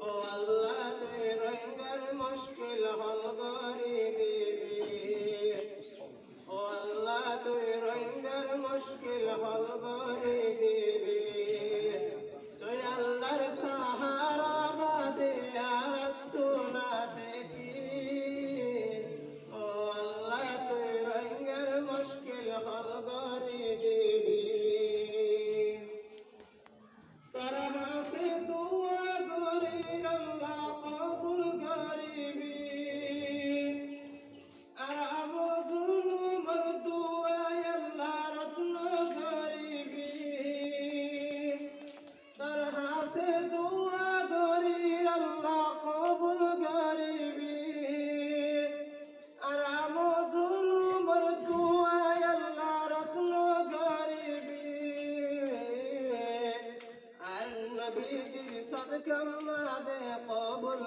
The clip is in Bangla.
ও আল্লাহ তুই রোহিঙ্গার মুশকিল হল করে দিবি ও আল্লাহ তুই রোহিঙ্গার মুশকিল হল করে দিবি তুই আল্লাহর সাহারা বাদে আর তো না সেকি ও আল্লাহ তুই রোহিঙ্গার মুশকিল হল করে দিবি তারা হাসে দোয়া করে আল্লাহ কবুল করিবি আর আমজুলুমর দোয়া আল্লাহ রত্ন করিবি তারা হাসে দোয়া করে আল্লাহ কবুল করিবি আর আমজুলুমর দোয়া আল্লাহ রত্ন করিবি নবীজির সদকা মাদে কবুল